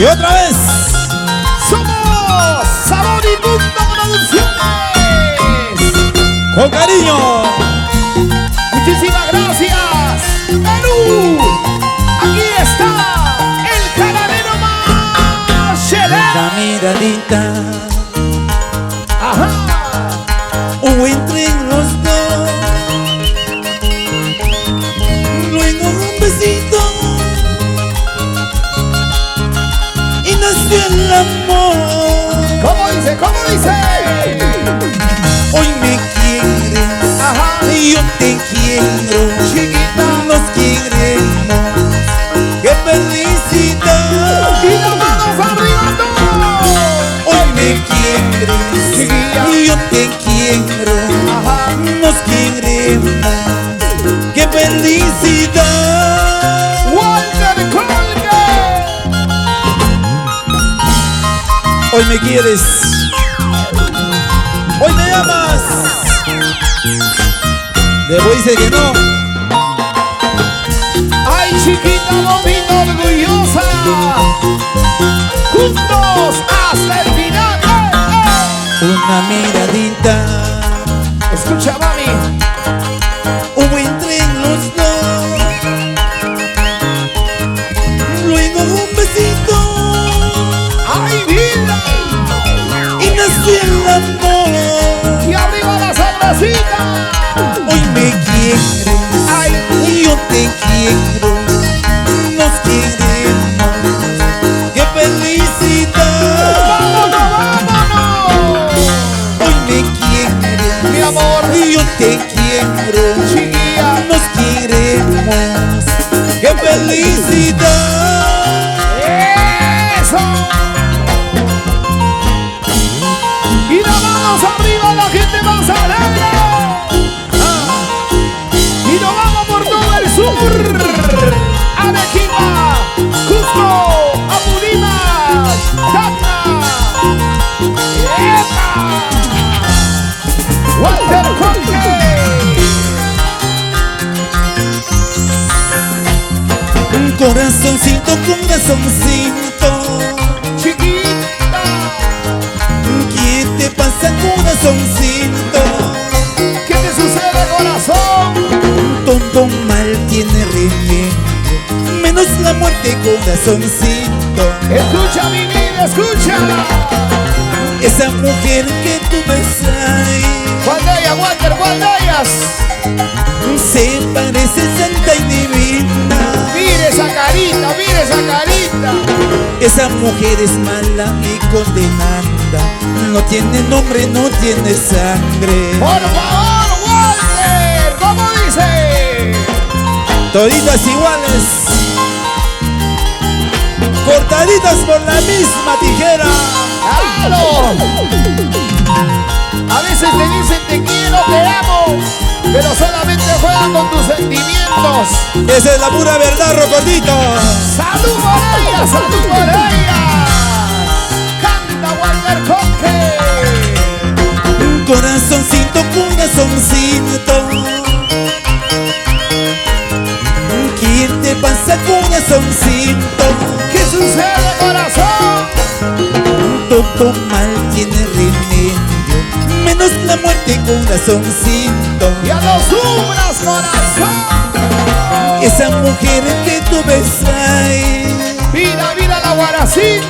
Y otra vez. Somos Sabor y Mundo Producciones. Con cariño. Muchísimas gracias, Perú. Aquí está el canalero Marcela. La miradita. Ajá. Hubo entre los dos. Luego un besito. Y nació el amor. ¿Cómo dice? ¿Cómo dice? Hoy me quieres. Ajá. Y yo te quiero. Chiquita. Nos queremos. ¡Qué felicidad! Y las manos arriba todos. Hoy me quieres. Chiquilla. Y yo te quiero. Ajá. Nos queremos. ¡Qué felicidad! Walter Colgate. Hoy me quieres. Hoy me amas. Debo decir que no. Ay, chiquita bonita, orgullosa. Juntos hasta el final. Una miradita. Escucha, mami. Hubo entre los dos. Luego un besito. Ay, vida. Y nació el amor. Y arriba la sabrosita. Hoy me quieres. Ay. Y yo te quiero. Nos queremos. ¡Qué felicidad! ¡Vámonos, vámonos! Hoy me quieres. Mi amor. Y yo te quiero. Chiquilla. Nos queremos. ¡Qué felicidad! ¡Eso! Y las manos arriba, la gente más alegre. Y nos vamos por todo el sur. Arequipa, Cusco, Apurímac, Tacna. ¡Epa! Walter Colgate. Un corazoncito, corazoncito. Chiquita. ¿Qué te pasa, corazoncito? ¿Qué te sucede, corazón? Todo mal tiene remedio, menos la muerte, corazoncito. Escucha mi vida, escucha. Esa mujer que tú ves ahí ¿Cuál de ellas, Walter? ¿Cuál de ellas? se parece santa y divina. Mire esa carita, mire esa carita. Esa mujer es mala y condenada, no tiene nombre, no tiene sangre. Por favor, Walter, ¿cómo dice? Toditas iguales, cortaditas por la misma tijera. ¡Claro! A veces te dicen te quiero, te amo, pero solamente juegan con tus sentimientos. Esa es la pura verdad, Rocotito. ¡Salud por ellas, salud por ellas! ¡Canta, Walter Colgate! Corazoncito, corazoncito. ¿Qué te pasa, corazoncito? ¿Qué sucede, corazón? Todo mal tiene remedio, menos la muerte, corazoncito. ¡Ya no sufras, corazón! Esa mujer que tú ves ahí ¡Mira, mira la guaracina!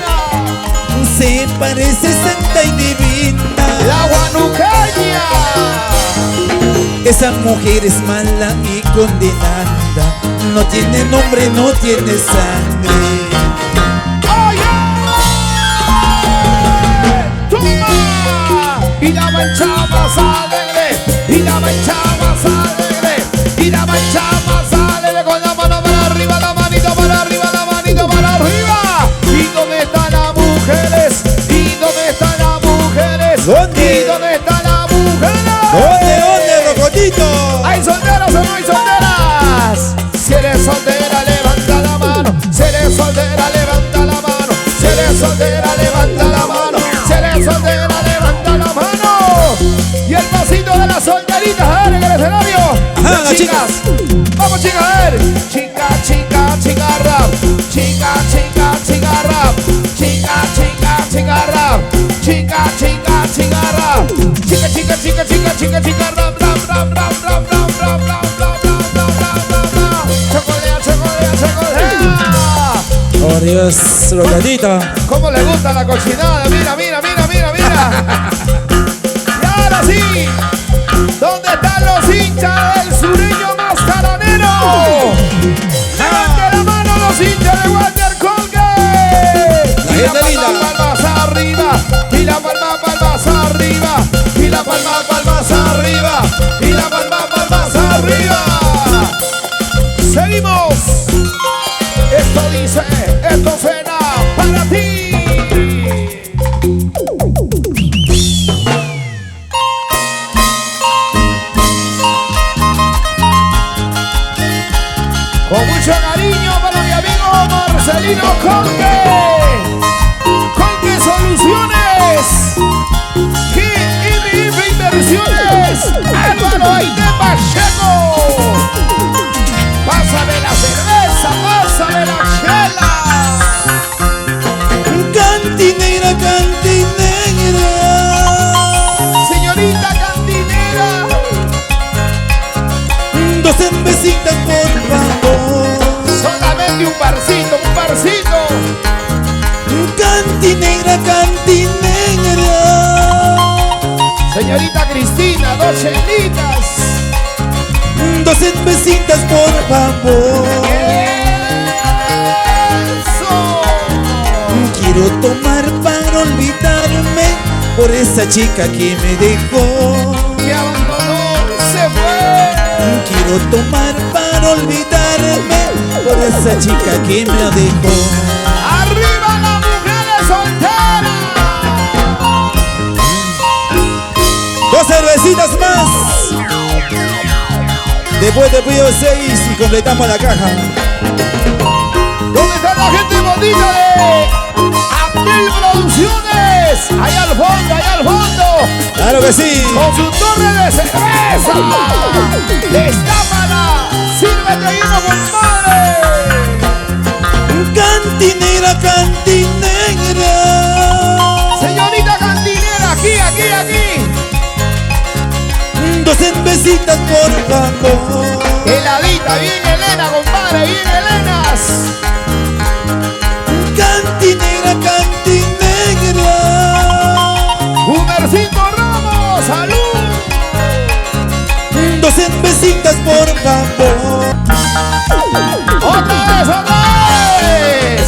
se parece santa y divina. ¡La guanucaña! Esa mujer es mala y condenada, no tiene nombre, no tiene sangre. ¡Oye! ¡Toma! Y la mancha más alegre, y la mancha más alegre, y la mancha más alegre, con la mano para arriba, la manito para arriba, la manito para arriba. ¿Y dónde están las mujeres? ¿Y dónde están las mujeres? ¿Dónde? ¿Y dónde están las mujeres? ¿Dónde, Rocotito? ¿Hay solteras o no hay solteras? Si eres soltera, levanta la mano. Si eres soltera, levanta la mano. Si eres soltera, levanta la mano. Si eres soltera, levanta la mano. Y el pasito de las solteritas, a ver, en el escenario. Ajá, Las chicas. Vamos, chicas, a ver. Chica, chica, chica rap. Chica, chica, chica rap. Adiós, Rogadita. ¿Cómo le gusta la cochinada? Mira, mira, mira, mira, mira. Y ahora sí, ¿dónde están los hinchas del sureño mascaranero? Levante la mano los hinchas de Walter Colgate. La gente linda. Palmas arriba, y la palma, palmas arriba, y la palma, palmas arriba, y la palma, palmas arriba. Seguimos. Esto dice, esto suena para ti. Con mucho cariño para mi amigo Marcelino Conque. Conque Soluciones. GMF Inversiones. Álvaro Aide Pacheco. Pásame la cerveza, pásame la chela. Cantinera, cantinera. Señorita cantinera. Dos cervecitas, por favor. Solamente un barcito, un barcito. Cantinera, cantinera. Señorita Cristina, dos chelitas. Dos cervecitas, por favor. Eso. Quiero tomar para olvidarme por esa chica que me dejó. Me abandonó, se fue. Quiero tomar para olvidarme por esa chica que me dejó. Arriba las mujeres solteras. Dos cervecitas más. Después te pido 6 y completamos la caja. ¿Dónde está la gente bonita de Abdel Producciones? Allá al fondo, allá al fondo. Claro que sí. Con su torre de cerveza. Destápala. Sírvete vino, compadre. Cantinera, cantinera. Señorita cantinera, aquí, aquí, aquí. Dos cervecitas, por favor. Heladita, bien Elena, compadre, bien Helenas. Cantinera, cantinera. Humercito Ramos, salud. Dos cervecitas, por favor. Otra vez, otra vez.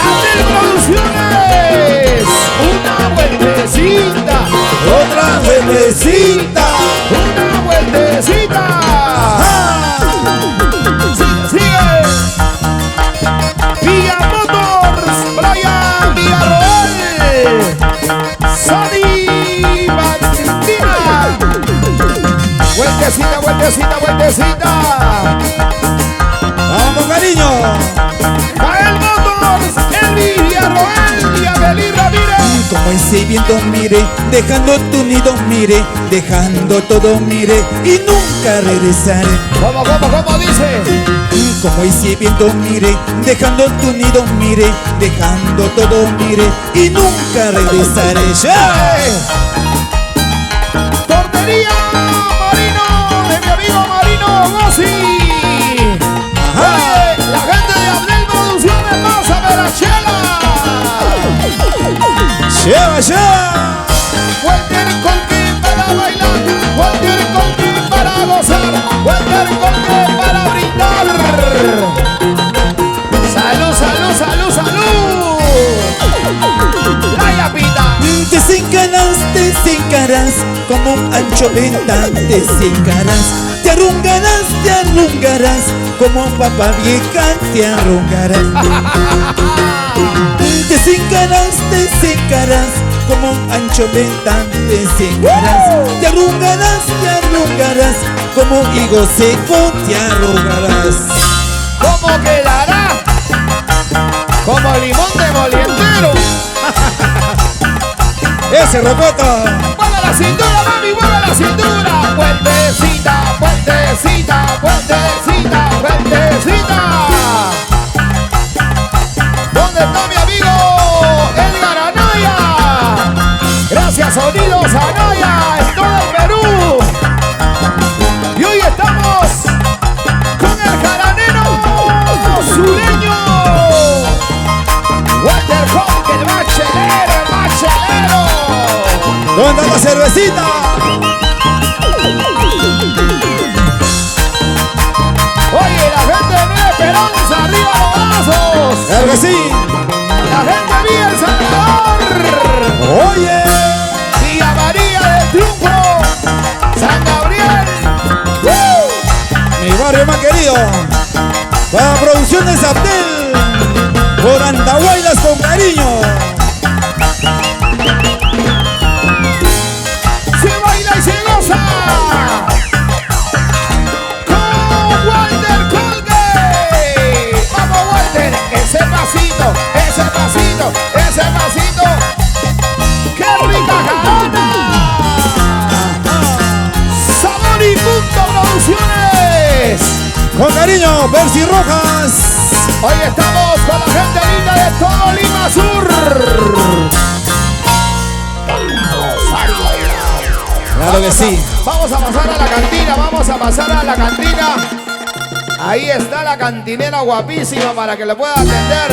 Abdel Producciones. Una vueltecita. Otra vueltecita. Una vueltecita. Sigue, sigue. Villa Motors, Brian Villarroel. Sony Valentina. Vueltecita, vueltecita, vueltecita. Vamos, cariño. Jael Motors, Eli Villarroel y Abelí Ramírez. Como ese viento, mire, dejando tu nido, mire, dejando todo, mire, y nunca regresaré. ¿Cómo dice? Como ese viento, mire, dejando tu nido, mire, dejando todo, mire, y nunca regresaré. ¡Ya! Tortería Marino, de mi amigo Marino Gossi. Oye, la gente de Abdel Producciones, pásame la chela. ¡Lleva, lleva! Walter Conque para bailar, Walter Conque para gozar, Walter Conque para brindar. Salud, salud, salud, salud. La yapita. Te desencaras como un ancho venta, te desencaras, te arrungarás como papa vieja, te arrungarás. Te desencaras como un ancho venta, te desencaras, te arrungarás como higo seco, te arrugarás. ¿Cómo quedará? Como limón de moliendero. ¡Ese rocoto! ¡Mueve la cintura, mami! ¡Mueve la cintura! ¡Puentecita, puentecita, puentecita, puentecita! ¿Dónde está mi amigo Edgar Anaya? Gracias, Sonidos Anaya, en todo el Perú. Y hoy estamos con el jaranero sureño. Teresita. Oye, la gente de Nueva Esperanza, arriba los brazos. Claro que sí. La gente de Villa El Salvador. Oye. Villa María del Triunfo. San Gabriel. Mi barrio más querido. Para Producciones Abdel. Por Andahuaylas con cariño. Se baila y se goza. Con Walter Colgate. Vamos, Walter. Ese pasito, ese pasito, ese pasito. ¡Qué rica jarana! Sabor y Punto Producciones. Con cariño, Percy Rojas. Hoy estamos con la gente linda de todo Lima Sur. Claro que sí. Vamos a pasar a la cantina, vamos a pasar a la cantina. Ahí está la cantinera guapísima para que le pueda atender.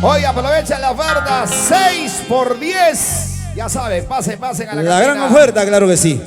Hoy aprovechen la oferta 6 por 10. Ya saben, pasen a la cantina. La gran oferta, claro que sí.